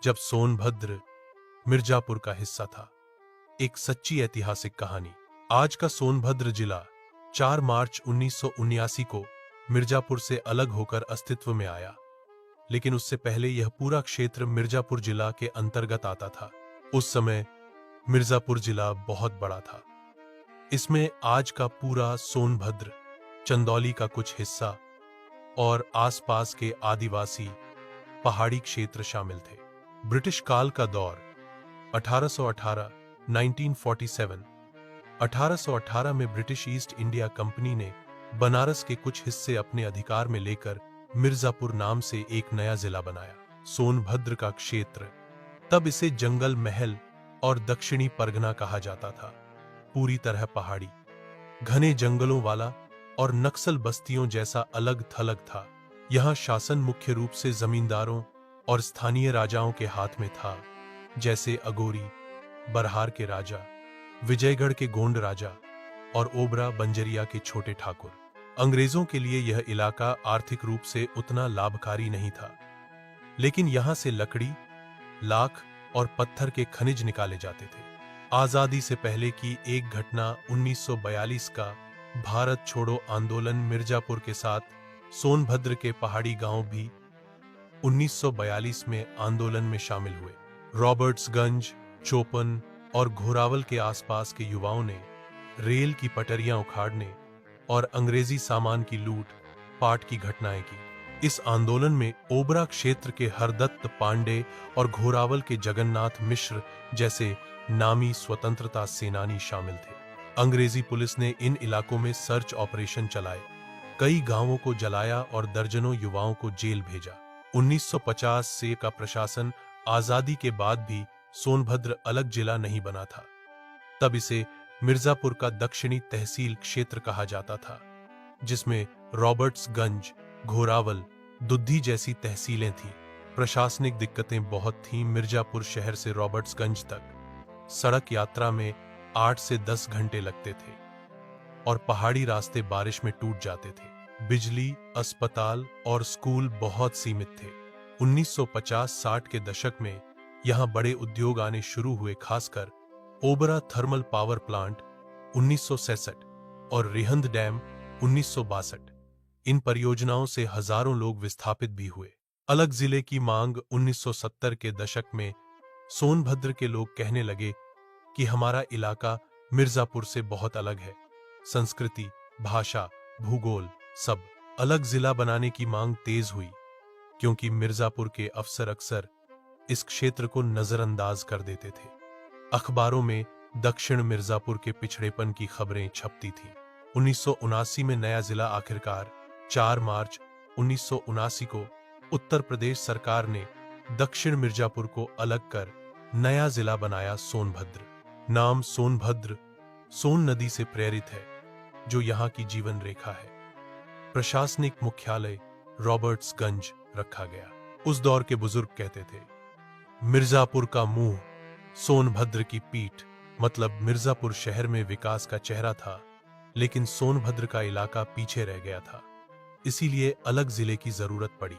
जब सोनभद्र मिर्जापुर का हिस्सा था। एक सच्ची ऐतिहासिक कहानी। आज का सोनभद्र जिला 4 मार्च 1979 को मिर्जापुर से अलग होकर अस्तित्व में आया, लेकिन उससे पहले यह पूरा क्षेत्र मिर्जापुर जिला के अंतर्गत आता था। उस समय मिर्जापुर जिला बहुत बड़ा था। इसमें आज का पूरा सोनभद्र, चंदौली का कुछ हिस्सा और आसपास के आदिवासी पहाड़ी क्षेत्र शामिल थे। ब्रिटिश काल का दौर 1818 1947। 1818 में ब्रिटिश ईस्ट इंडिया कंपनी ने बनारस के कुछ हिस्से अपने अधिकार में लेकर मिर्जापुर नाम से एक नया जिला बनाया। सोनभद्र का क्षेत्र, तब इसे जंगल महल और दक्षिणी परगना कहा जाता था, पूरी तरह पहाड़ी, घने जंगलों वाला और नक्सल बस्तियों जैसा अलग थलग था। यहां शासन मुख्य रूप से जमींदारों और स्थानीय राजाओं के हाथ में था, जैसे अगोरी, बरहार के राजा, विजयगढ़ के गोंड राजा और ओबरा बंजरिया के छोटे ठाकुर। अंग्रेजों के लिए यह इलाका आर्थिक रूप से उतना लाभकारी नहीं था, लेकिन यहां से लकड़ी, लाख और पत्थर के खनिज निकाले जाते थे। आजादी से पहले की एक घटना 1942 का भारत छोड़ो आंदोलन। मिर्जापुर के साथ सोनभद्र के पहाड़ी गांव भी 1942 में आंदोलन में शामिल हुए। रॉबर्ट्सगंज, चोपन और घोरावल के आसपास के युवाओं ने रेल की पटरियां उखाड़ने और अंग्रेजी सामान की लूट पाट की घटनाएं की। इस आंदोलन में ओबरा क्षेत्र के हरदत्त पांडे और घोरावल के जगन्नाथ मिश्र जैसे नामी स्वतंत्रता सेनानी शामिल थे। अंग्रेजी पुलिस ने इन इलाकों में सर्च ऑपरेशन चलाए, कई गांवों को जलाया और दर्जनों युवाओं को जेल भेजा। 1950 से का प्रशासन आजादी के बाद भी सोनभद्र अलग जिला नहीं बना था। तब इसे मिर्जापुर का दक्षिणी तहसील क्षेत्र कहा जाता था, जिसमें रॉबर्ट्सगंज, घोरावल, दुद्धी जैसी तहसीलें थीं। प्रशासनिक दिक्कतें बहुत थीं। मिर्जापुर शहर से रॉबर्ट्सगंज तक सड़क यात्रा में 8 से 10 घंटे लगते थे और पहाड़ी रास्ते बारिश में टूट जाते थे। बिजली, अस्पताल और स्कूल बहुत सीमित थे। 1950-60 के दशक में यहां बड़े उद्योग आने शुरू हुए, खासकर ओबरा थर्मल पावर प्लांट 1966 और रिहंद डैम 1962। इन परियोजनाओं से हजारों लोग विस्थापित भी हुए। अलग जिले की मांग 1970 के दशक में सोनभद्र के लोग कहने लगे कि हमारा इलाका मिर्जापुर से बहुत अलग है। संस्कृति, भाषा, भूगोल सब। अलग जिला बनाने की मांग तेज हुई, क्योंकि मिर्जापुर के अफसर अक्सर इस क्षेत्र को नजरअंदाज कर देते थे। अखबारों में दक्षिण मिर्जापुर के पिछड़ेपन की खबरें छपती थीं। 1979 में नया जिला आखिरकार 4 मार्च 1979 को उत्तर प्रदेश सरकार ने दक्षिण मिर्जापुर को अलग कर नया जिला बनाया, सोनभद्र। नाम सोनभद्र सोन नदी से प्रेरित है, जो यहाँ की जीवन रेखा है। प्रशासनिक मुख्यालय रॉबर्ट्सगंज रखा गया। उस दौर के बुजुर्ग कहते थे, मिर्जापुर का मुंह, सोनभद्र की पीठ। मतलब मिर्जापुर शहर में विकास का चेहरा था, लेकिन सोनभद्र का इलाका पीछे रह गया था। इसीलिए अलग जिले की जरूरत पड़ी।